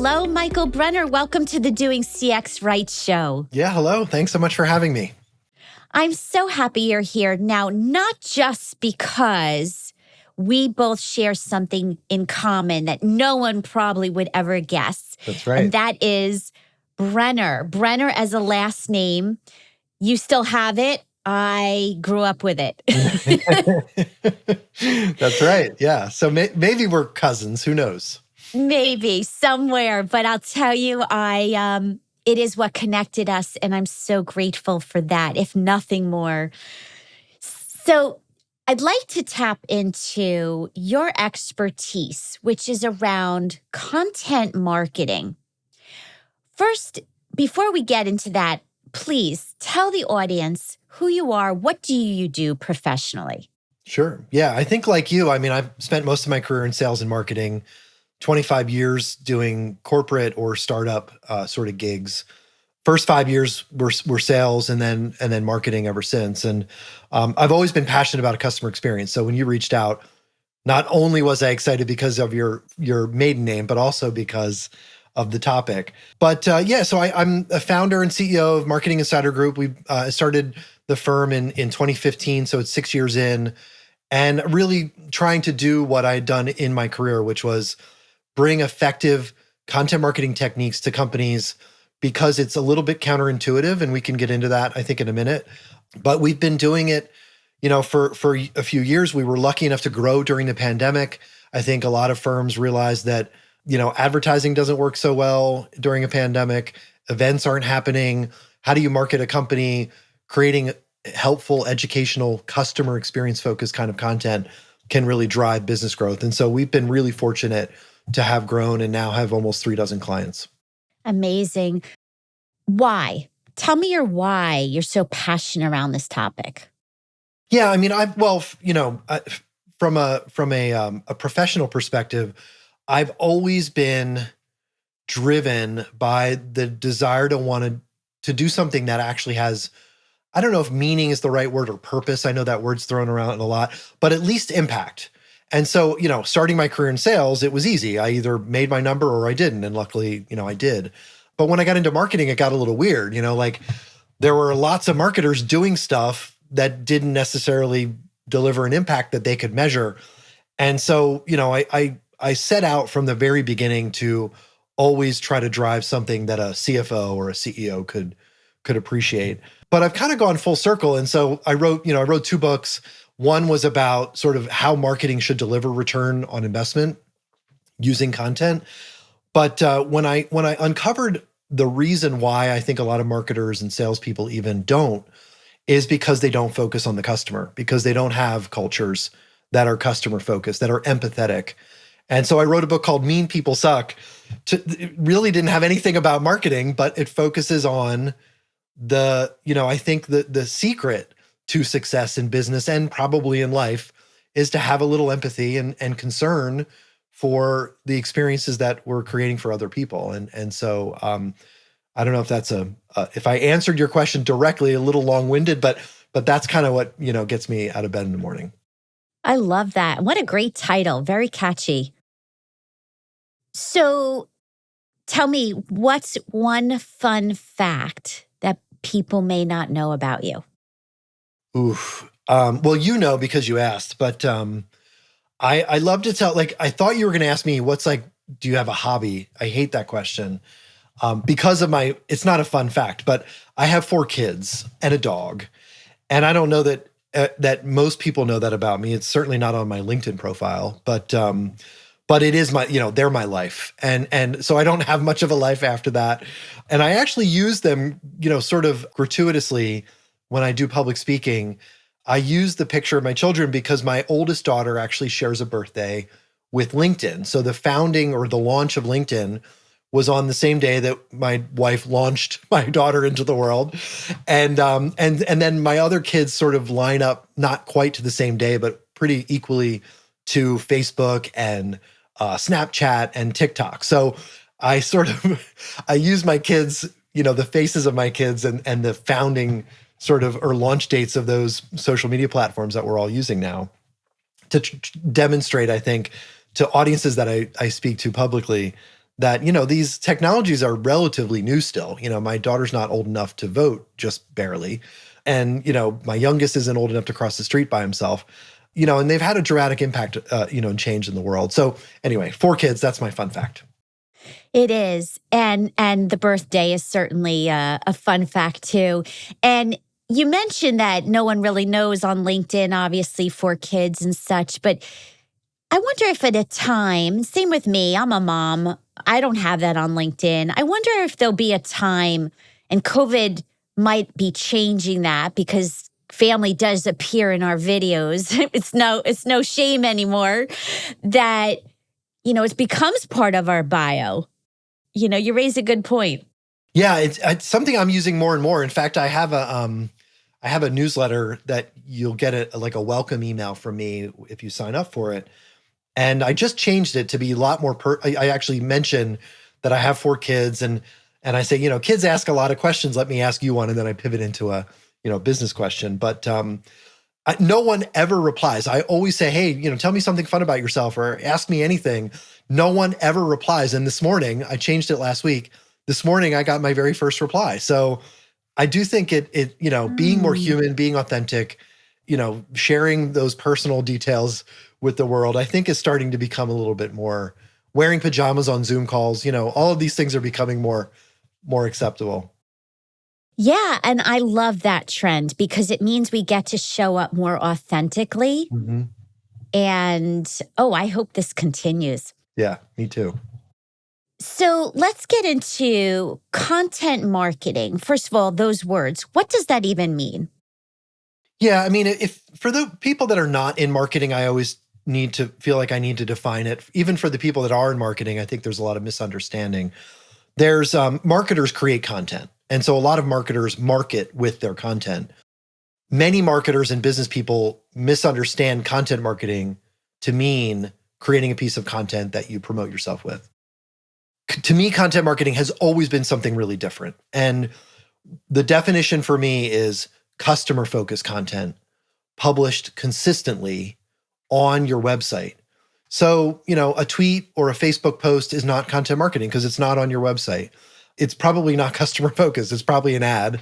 Hello, Michael Brenner. Welcome to the Doing CX Right show. Yeah, hello. Thanks so much for having me. I'm so happy you're here. Now, not just because we both share something in common that no one probably would ever guess. That's right. And that is Brenner. Brenner as a last name. You still have it. I grew up with it. That's right. Yeah. So maybe we're cousins. Who knows? Maybe somewhere, but I'll tell you, it is what connected us, and I'm so grateful for that, if nothing more. So I'd like to tap into your expertise, which is around content marketing. First, before we get into that, please tell the audience who you are. What do you do professionally? Sure. Yeah. I think like you, I've spent most of my career in sales and marketing, 25 years doing corporate or startup sort of gigs. First 5 years were sales and then marketing ever since. And I've always been passionate about a customer experience. So when you reached out, not only was I excited because of your maiden name, but also because of the topic. But so I'm a founder and CEO of Marketing Insider Group. We started the firm in 2015, so it's 6 years in, and really trying to do what I had done in my career, which was bring effective content marketing techniques to companies because it's a little bit counterintuitive, and we can get into that, I think, in a minute. But we've been doing it, for a few years. We were lucky enough to grow during the pandemic. I think a lot of firms realized that, advertising doesn't work so well during a pandemic. Events aren't happening. How do you market a company? Creating helpful, educational, customer experience-focused kind of content can really drive business growth. And so we've been really fortunate to have grown and now have almost 36 clients. Amazing. Why? Tell me your why you're so passionate around this topic. Yeah, from a professional perspective, I've always been driven by the desire to want to do something that actually has, I don't know if meaning is the right word or purpose. I know that word's thrown around a lot, but at least impact. And so, starting my career in sales, it was easy. I either made my number or I didn't. And luckily, I did. But when I got into marketing, it got a little weird. There were lots of marketers doing stuff that didn't necessarily deliver an impact that they could measure. And so, I set out from the very beginning to always try to drive something that a CFO or a CEO could appreciate. But I've kind of gone full circle. And so I wrote 2 books. One was about sort of how marketing should deliver return on investment using content. But when I uncovered the reason why I think a lot of marketers and salespeople even don't, is because they don't focus on the customer, because they don't have cultures that are customer focused, that are empathetic. And so I wrote a book called Mean People Suck. It really didn't have anything about marketing, but it focuses on I think the secret to success in business and probably in life is to have a little empathy and concern for the experiences that we're creating for other people. And so I don't know if that's if I answered your question directly, a little long-winded, but that's kind of what, gets me out of bed in the morning. I love that. What a great title. Very catchy. So tell me, what's one fun fact that people may not know about you? Oof. Well, because you asked, but I love to tell, I thought you were going to ask me do you have a hobby? I hate that question because of it's not a fun fact, but I have 4 kids and a dog. And I don't know that most people know that about me. It's certainly not on my LinkedIn profile, but it is they're my life. And so I don't have much of a life after that. And I actually use them, sort of gratuitously when I do public speaking. I use the picture of my children because my oldest daughter actually shares a birthday with LinkedIn. So the founding or the launch of LinkedIn was on the same day that my wife launched my daughter into the world. And then my other kids sort of line up, not quite to the same day, but pretty equally to Facebook and Snapchat and TikTok. So I use my kids, the faces of my kids and the founding sort of or launch dates of those social media platforms that we're all using now to demonstrate, I think, to audiences that I speak to publicly that, these technologies are relatively new still. My daughter's not old enough to vote, just barely. And, my youngest isn't old enough to cross the street by himself, and they've had a dramatic impact, and change in the world. So anyway, 4 kids, that's my fun fact. It is. And the birthday is certainly a fun fact too. And you mentioned that no one really knows on LinkedIn, obviously, for kids and such. But I wonder if at a time, same with me, I'm a mom, I don't have that on LinkedIn. I wonder if there'll be a time, and COVID might be changing that because family does appear in our videos. It's no shame anymore that, it becomes part of our bio. You raise a good point. Yeah, it's something I'm using more and more. In fact, I have a newsletter that you'll get like a welcome email from me if you sign up for it. And I just changed it to be a lot more I actually mention that I have 4 kids, and I say, kids ask a lot of questions, let me ask you one, and then I pivot into a, business question. But no one ever replies. I always say, hey, tell me something fun about yourself or ask me anything. No one ever replies. And this morning, I changed it last week. This morning, I got my very first reply. So I do think being more human, being authentic, sharing those personal details with the world, I think is starting to become a little bit more. Wearing pajamas on Zoom calls, all of these things are becoming more acceptable. Yeah, and I love that trend because it means we get to show up more authentically. Mm-hmm. And, I hope this continues. Yeah, me too. So let's get into content marketing. First of all, those words, what does that even mean? Yeah, I mean, if for the people that are not in marketing, I always need to feel like I need to define it. Even for the people that are in marketing, I think there's a lot of misunderstanding. There's marketers create content. And so a lot of marketers market with their content. Many marketers and business people misunderstand content marketing to mean creating a piece of content that you promote yourself with. To me, content marketing has always been something really different. And the definition for me is customer-focused content published consistently on your website. So, a tweet or a Facebook post is not content marketing because it's not on your website. It's probably not customer focused. It's probably an ad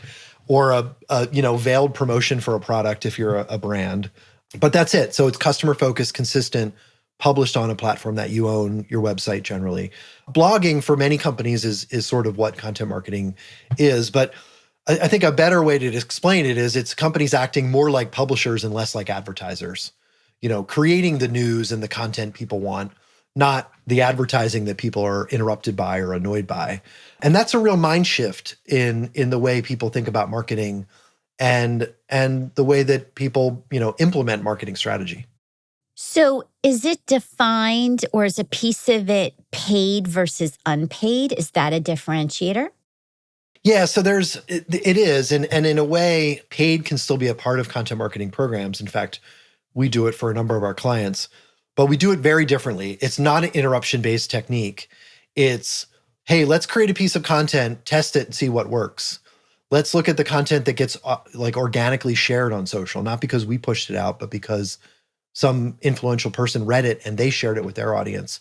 or a veiled promotion for a product if you're a brand. But that's it. So it's customer focused, consistent, published on a platform that you own, your website generally. Blogging for many companies is sort of what content marketing is. But I think a better way to explain it is it's companies acting more like publishers and less like advertisers. Creating the news and the content people want, not the advertising that people are interrupted by or annoyed by. And that's a real mind shift in the way people think about marketing and the way that people, implement marketing strategy. So is it defined or is a piece of it paid versus unpaid? Is that a differentiator? Yeah, so it is. And in a way, paid can still be a part of content marketing programs. In fact, we do it for a number of our clients, but we do it very differently. It's not an interruption-based technique. It's, hey, let's create a piece of content, test it and see what works. Let's look at the content that gets organically shared on social, not because we pushed it out, but because some influential person read it and they shared it with their audience.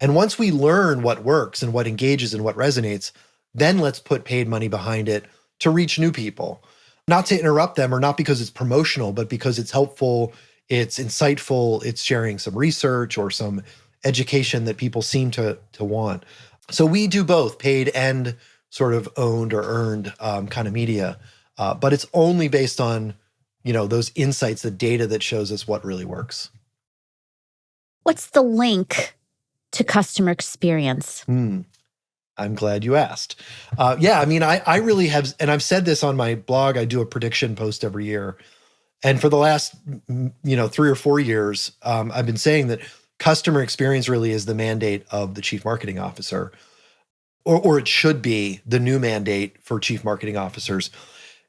And once we learn what works and what engages and what resonates, then let's put paid money behind it to reach new people. Not to interrupt them or not because it's promotional, but because it's helpful, it's insightful, it's sharing some research or some education that people seem to want. So we do both paid and sort of owned or earned kind of media, but it's only based on those insights, the data that shows us what really works. What's the link to customer experience? I'm glad you asked. Yeah, I mean, I really have, and I've said this on my blog, I do a prediction post every year. And for the last, 3 or 4 years, I've been saying that customer experience really is the mandate of the chief marketing officer, or it should be the new mandate for chief marketing officers.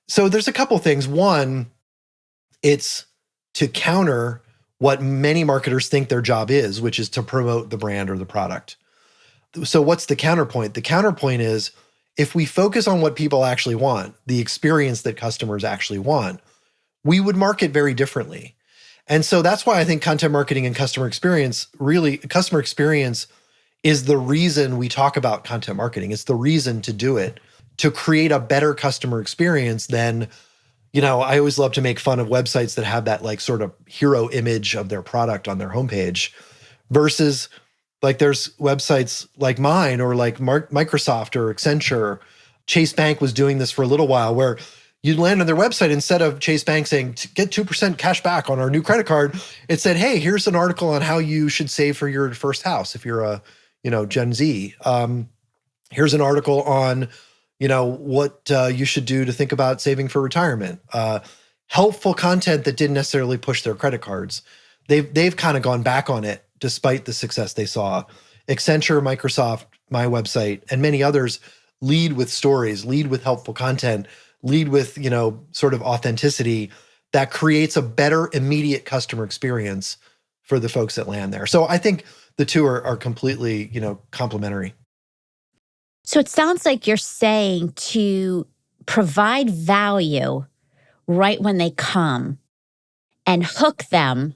So there's a couple things. One, it's to counter what many marketers think their job is, which is to promote the brand or the product. So what's the counterpoint? The counterpoint is if we focus on what people actually want, the experience that customers actually want, we would market very differently. And so that's why I think content marketing and customer experience is the reason we talk about content marketing. It's the reason to do it, to create a better customer experience than, I always love to make fun of websites that have that like sort of hero image of their product on their homepage versus like there's websites like mine or like Microsoft or Accenture. Chase Bank was doing this for a little while where you'd land on their website, instead of Chase Bank saying, get 2% cash back on our new credit card, it said, hey, here's an article on how you should save for your first house if you're a, Gen Z. Here's an article on, what you should do to think about saving for retirement. Helpful content that didn't necessarily push their credit cards. They've kind of gone back on it despite the success they saw. Accenture, Microsoft, my website, and many others lead with stories, lead with helpful content, lead with, sort of authenticity that creates a better immediate customer experience for the folks that land there. So I think the two are completely, complementary. So it sounds like you're saying to provide value right when they come and hook them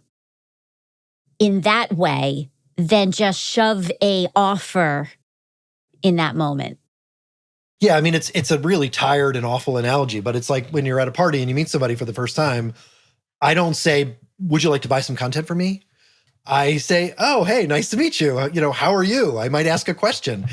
in that way, then just shove a offer in that moment. Yeah, I mean, it's a really tired and awful analogy, but it's like when you're at a party and you meet somebody for the first time, I don't say, would you like to buy some content from me? I say, oh, hey, nice to meet you. How are you? I might ask a question,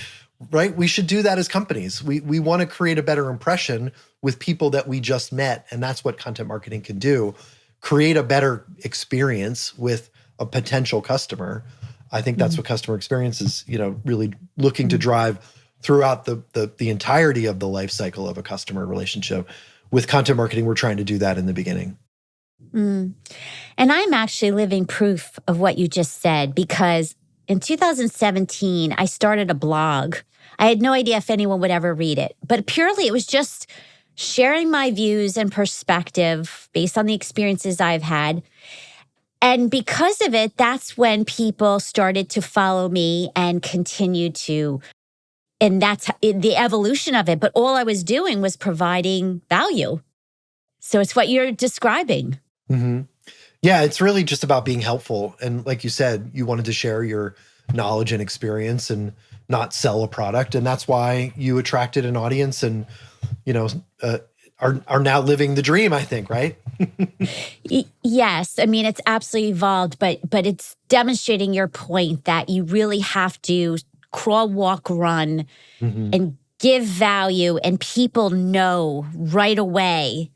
right? We should do that as companies. We want to create a better impression with people that we just met. And that's what content marketing can do. Create a better experience with a potential customer. I think that's what customer experience is, really looking to drive throughout the entirety of the life cycle of a customer relationship. With content marketing, we're trying to do that in the beginning. And I'm actually living proof of what you just said, because in 2017, I started a blog. I had no idea if anyone would ever read it, but purely it was just sharing my views and perspective based on the experiences I've had. And because of it, that's when people started to follow me and continue to. And that's the evolution of it. But all I was doing was providing value. So it's what you're describing. Mm-hmm. Yeah, it's really just about being helpful. And like you said, you wanted to share your knowledge and experience and not sell a product. And that's why you attracted an audience and, are now living the dream, I think, right? Yes. I mean, it's absolutely evolved, but it's demonstrating your point that you really have to crawl, walk, run, and give value, and people know right away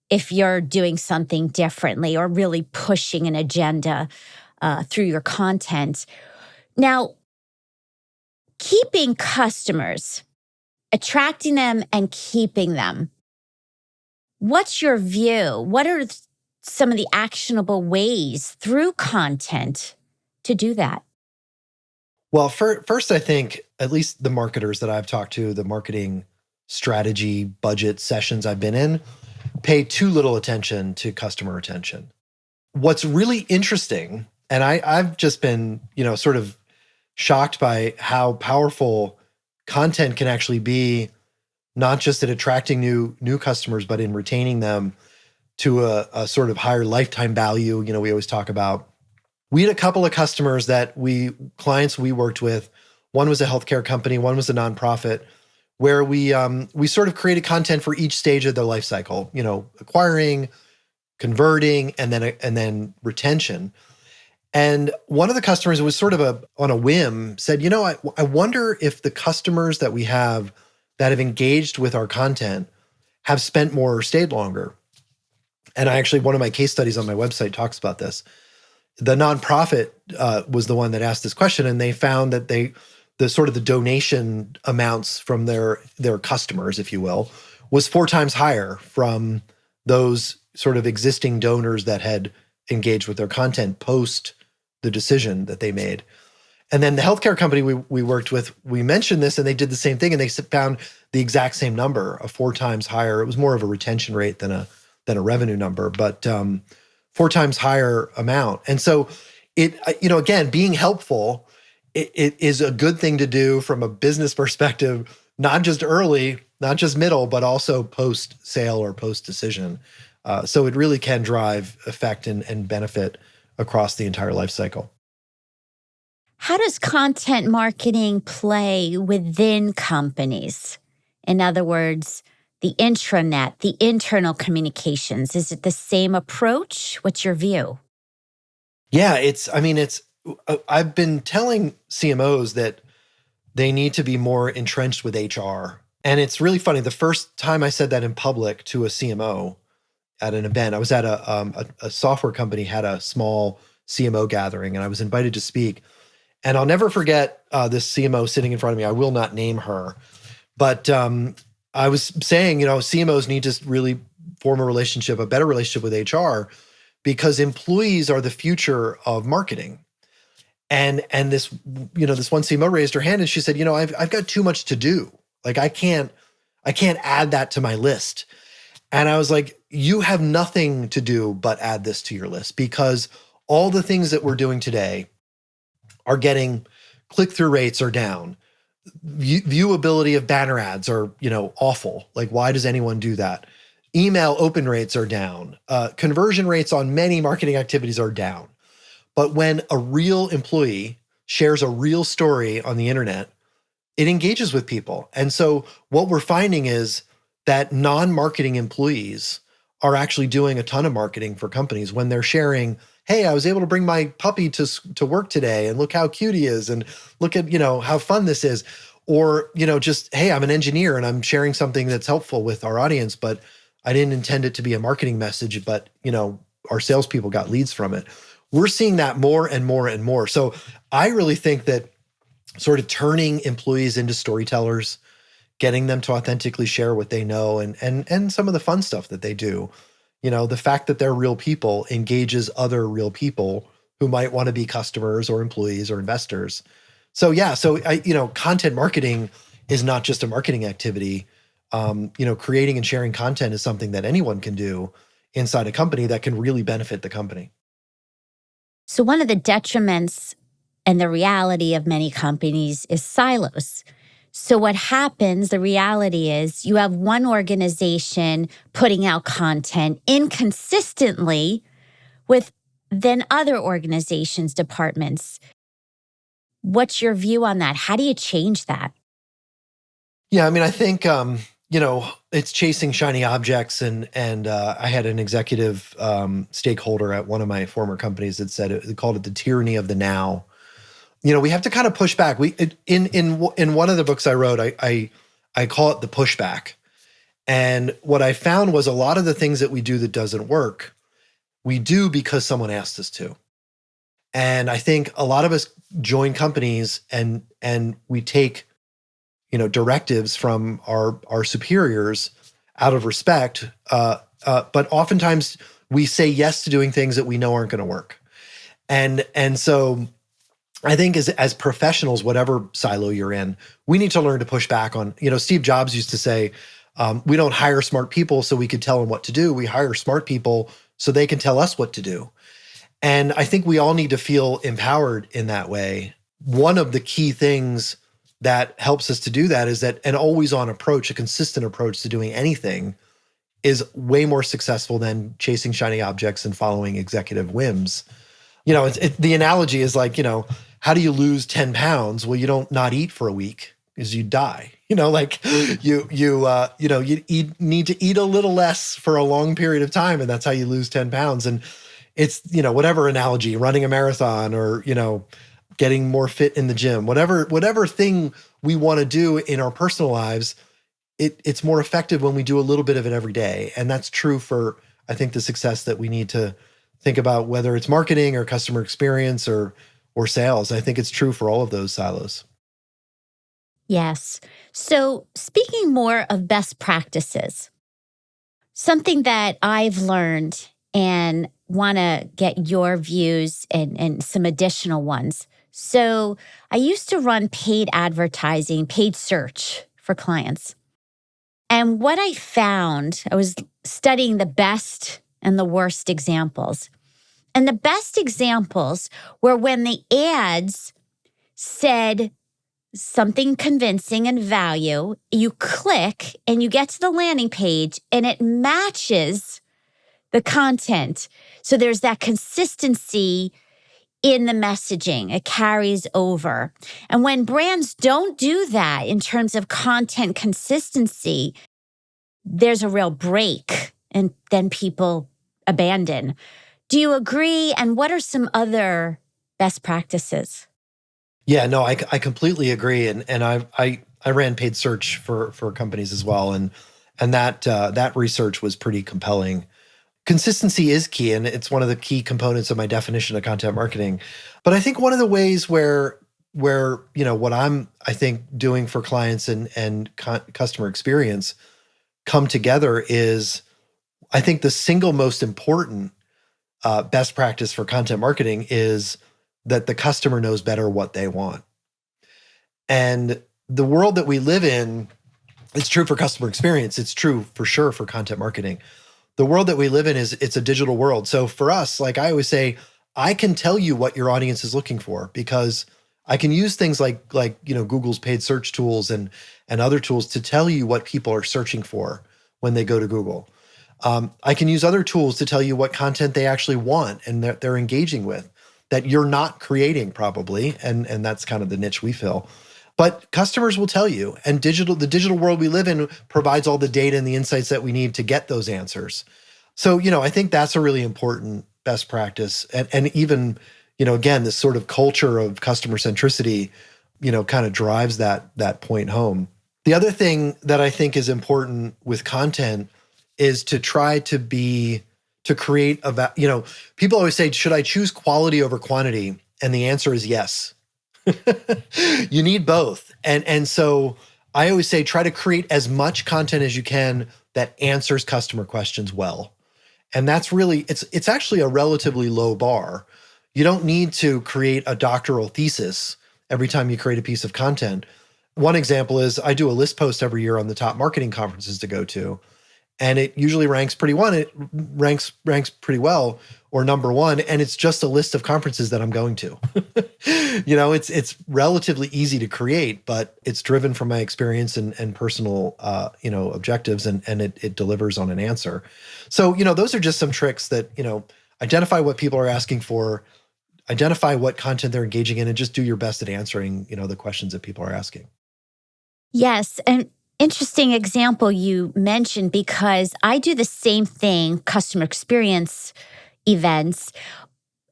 if you're doing something differently or really pushing an agenda through your content. Now, keeping customers, attracting them and keeping them, what's your view? What are some of the actionable ways through content to do that? Well, first, I think at least the marketers that I've talked to, the marketing strategy budget sessions I've been in, pay too little attention to customer retention. What's really interesting, and I've just been, sort of shocked by how powerful content can actually be, not just at attracting new customers, but in retaining them to a sort of higher lifetime value. We always talk about. We had a couple of customers clients we worked with. One was a healthcare company, one was a nonprofit, where we sort of created content for each stage of their life cycle, acquiring, converting, and then retention. And one of the customers was sort of on a whim said, I wonder if the customers that we have that have engaged with our content have spent more or stayed longer. And one of my case studies on my website talks about this. The nonprofit was the one that asked this question, and they found that the donation amounts from their customers, if you will, was 4 times higher from those sort of existing donors that had engaged with their content post the decision that they made. And then the healthcare company we worked with, we mentioned this, and they did the same thing, and they found the exact same number, of 4 times higher. It was more of a retention rate than a revenue number, but 4 times higher amount. And so it, again, being helpful, it is a good thing to do from a business perspective, not just early, not just middle, but also post-sale or post-decision. So it really can drive effect and benefit across the entire life cycle. How does content marketing play within companies? In other words, the intranet, the internal communications, is it the same approach? What's your view? Yeah, I've been telling CMOs that they need to be more entrenched with HR. And it's really funny. The first time I said that in public to a CMO at an event, I was at a software company had a small CMO gathering, and I was invited to speak. And I'll never forget this CMO sitting in front of me. I will not name her, but I was saying, CMOs need to really form a better relationship with HR, because employees are the future of marketing. And this one CMO raised her hand and she said, I've got too much to do. Like I can't add that to my list. And I was like, you have nothing to do but add this to your list, because all the things that we're doing today are getting click-through rates are down. Viewability of banner ads are, awful. Like, why does anyone do that? Email open rates are down. Conversion rates on many marketing activities are down. But when a real employee shares a real story on the internet, it engages with people. And so what we're finding is that non-marketing employees are actually doing a ton of marketing for companies when they're sharing, hey, I was able to bring my puppy to work today, and look how cute he is, and look at, how fun this is. Or, just, hey, I'm an engineer and I'm sharing something that's helpful with our audience, but I didn't intend it to be a marketing message, but, our salespeople got leads from it. We're seeing that more and more and more. So I really think that sort of turning employees into storytellers, getting them to authentically share what they know, and some of the fun stuff that they do, the fact that they're real people engages other real people who might want to be customers or employees or investors. So yeah, content marketing is not just a marketing activity. Creating and sharing content is something that anyone can do inside a company that can really benefit the company. So one of the detriments and the reality of many companies is silos. So what happens, the reality is you have one organization putting out content inconsistently with then other organizations, departments. What's your view on that? How do you change that? Yeah, I think it's chasing shiny objects, and I had an executive stakeholder at one of my former companies that said they called it the tyranny of the now. We have to kind of push back. In one of the books I wrote, I call it the pushback. And what I found was a lot of the things that we do that doesn't work, we do because someone asked us to. And I think a lot of us join companies and we take directives from our superiors out of respect, but oftentimes we say yes to doing things that we know aren't going to work. And so I think as professionals, whatever silo you're in, we need to learn to push back on, Steve Jobs used to say, we don't hire smart people so we could tell them what to do. We hire smart people so they can tell us what to do. And I think we all need to feel empowered in that way. One of the key things that helps us to do that is that an always-on approach, a consistent approach to doing anything, is way more successful than chasing shiny objects and following executive whims. The analogy is like, how do you lose 10 pounds? Well, you don't not eat for a week, because you die. You need to eat a little less for a long period of time, and that's how you lose 10 pounds. And it's, whatever analogy, running a marathon or, getting more fit in the gym, whatever thing we want to do in our personal lives, it's more effective when we do a little bit of it every day. And that's true for, I think, the success that we need to think about, whether it's marketing or customer experience or sales. I think it's true for all of those silos. Yes. So speaking more of best practices, something that I've learned and want to get your views and some additional ones. So I used to run paid advertising, paid search for clients. And what I found, I was studying the best and the worst examples. And the best examples were when the ads said something convincing and value, you click and you get to the landing page and it matches the content. So there's that consistency in the messaging. It carries over. And when brands don't do that in terms of content consistency, there's a real break and then people abandon. Do you agree? And what are some other best practices? Yeah, no, I completely agree. And I ran paid search for companies as well. And that research was pretty compelling. Consistency is key, and it's one of the key components of my definition of content marketing. But I think one of the ways where what I think doing for clients and customer experience come together is, I think the single most important best practice for content marketing is that the customer knows better what they want. And the world that we live in, it's true for customer experience. It's true for sure for content marketing. The world that we live in it's a digital world. So for us, like I always say, I can tell you what your audience is looking for because I can use things like Google's paid search tools and other tools to tell you what people are searching for when they go to Google. I can use other tools to tell you what content they actually want and that they're engaging with that you're not creating probably, and that's kind of the niche we fill. But customers will tell you, and the digital world we live in provides all the data and the insights that we need to get those answers. So, I think that's a really important best practice. And even, again, this sort of culture of customer centricity, kind of drives that point home. The other thing that I think is important with content is to try to create people always say, should I choose quality over quantity? And the answer is yes. You need both. And so I always say, try to create as much content as you can that answers customer questions well. And that's really, it's actually a relatively low bar. You don't need to create a doctoral thesis every time you create a piece of content. One example is I do a list post every year on the top marketing conferences to go to. And it usually ranks pretty pretty well, or number one, and it's just a list of conferences that I'm going to. It's relatively easy to create, but it's driven from my experience and personal objectives, and it delivers on an answer. So those are just some tricks that identify what people are asking for, identify what content they're engaging in, and just do your best at answering the questions that people are asking. Yes, and interesting example you mentioned because I do the same thing, customer experience events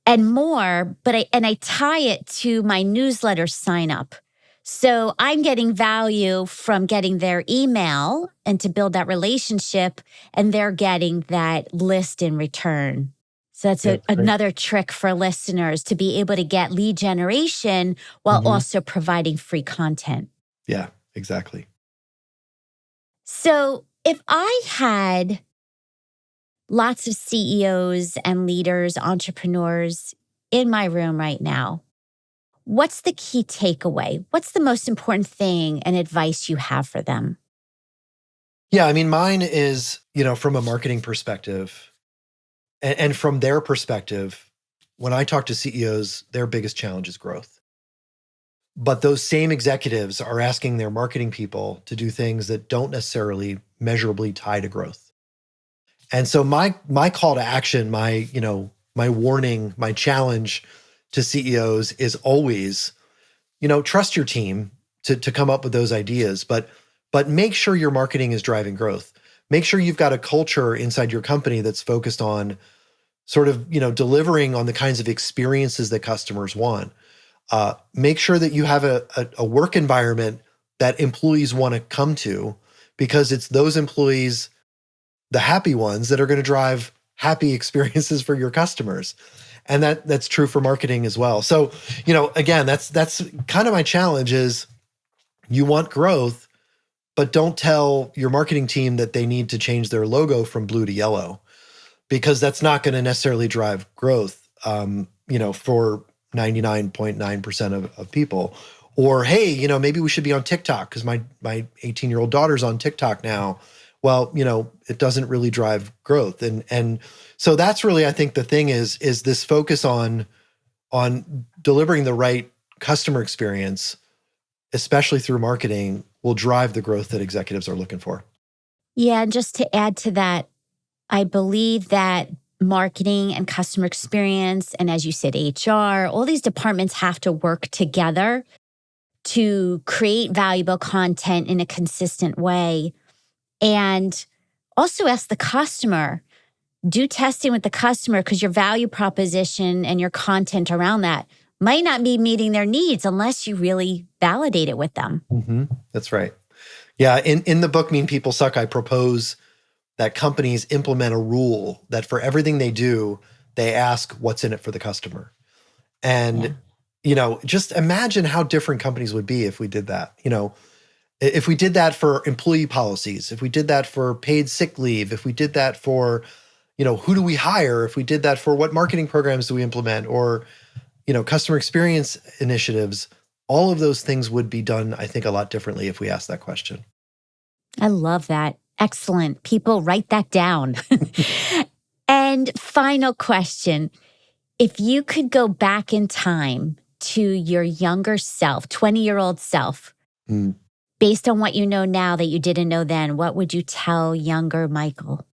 and more, but I tie it to my newsletter sign up. So I'm getting value from getting their email and to build that relationship, and they're getting that list in return. So that's another trick for listeners to be able to get lead generation while also providing free content. Yeah, exactly. So if I had lots of CEOs and leaders, entrepreneurs in my room right now, what's the key takeaway? What's the most important thing and advice you have for them? Yeah, I mean, mine is, from a marketing perspective and from their perspective, when I talk to CEOs, their biggest challenge is growth. But those same executives are asking their marketing people to do things that don't necessarily measurably tie to growth. And so my call to action, my warning, my challenge to CEOs is always, trust your team to come up with those ideas, but make sure your marketing is driving growth. Make sure you've got a culture inside your company that's focused on sort of, delivering on the kinds of experiences that customers want. Make sure that you have a work environment that employees want to come to, because it's those employees, the happy ones, that are going to drive happy experiences for your customers. And that's true for marketing as well. So, again, that's kind of my challenge is you want growth, but don't tell your marketing team that they need to change their logo from blue to yellow, because that's not going to necessarily drive growth, for 99.9% of people. Or, hey, maybe we should be on TikTok because my 18-year-old daughter's on TikTok now. Well, it doesn't really drive growth. And so that's really, I think the thing is this focus on delivering the right customer experience, especially through marketing, will drive the growth that executives are looking for. Yeah, and just to add to that, I believe that marketing and customer experience, and as you said, HR, all these departments have to work together to create valuable content in a consistent way. And also ask the customer, do testing with the customer, because your value proposition and your content around that might not be meeting their needs unless you really validate it with them. Mm-hmm. That's right. Yeah. In the book, Mean People Suck, I propose that companies implement a rule that for everything they do, they ask what's in it for the customer. And, just imagine how different companies would be if we did that. If we did that for employee policies, if we did that for paid sick leave, if we did that for, who do we hire, if we did that for what marketing programs do we implement, or, customer experience initiatives, all of those things would be done, I think, a lot differently if we asked that question. I love that. Excellent. People, write that down. And final question. If you could go back in time to your younger self, 20-year-old self, based on what you know now that you didn't know then, what would you tell younger Michael?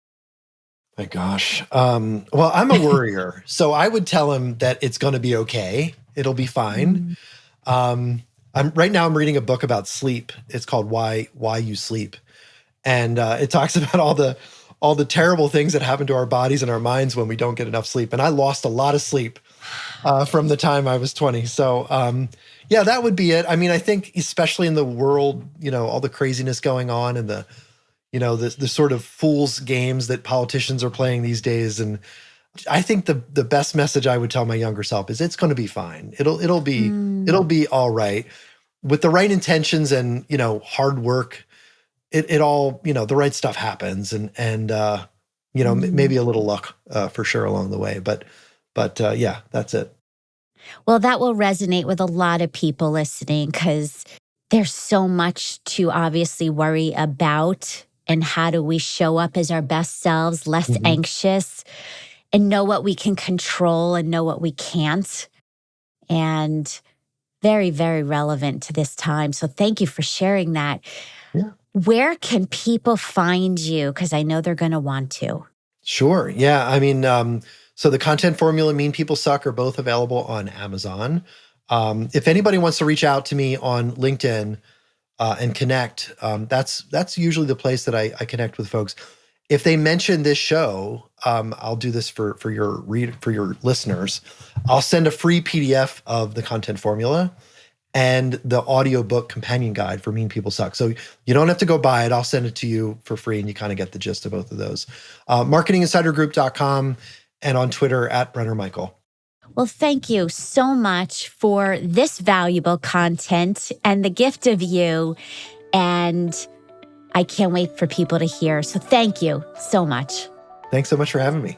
My gosh. Well, I'm a worrier. So I would tell him that it's going to be okay. It'll be fine. Right now I'm reading a book about sleep. It's called Why You Sleep. And it talks about all the terrible things that happen to our bodies and our minds when we don't get enough sleep. And I lost a lot of sleep from the time I was 20. So that would be it. I mean, I think especially in the world, all the craziness going on and the sort of fool's games that politicians are playing these days. And I think the best message I would tell my younger self is it's going to be fine. It'll be all right with the right intentions and, hard work. It all, the right stuff happens and maybe a little luck for sure along the way. But yeah, that's it. Well, that will resonate with a lot of people listening because there's so much to obviously worry about. And how do we show up as our best selves, less anxious, and know what we can control and know what we can't? And very, very relevant to this time. So thank you for sharing that. Yeah. Where can people find you? Because I know they're going to want to. Sure. Yeah. I mean, so the Content Formula, Mean People Suck are both available on Amazon. If anybody wants to reach out to me on LinkedIn, and connect, that's usually the place that I connect with folks. If they mention this show, I'll do this for your listeners. I'll send a free PDF of the Content Formula and the audiobook companion guide for Mean People Suck. So you don't have to go buy it. I'll send it to you for free, and you kind of get the gist of both of those. marketinginsidergroup.com and on Twitter @BrennerMichael. Well, thank you so much for this valuable content and the gift of you. And I can't wait for people to hear. So thank you so much. Thanks so much for having me.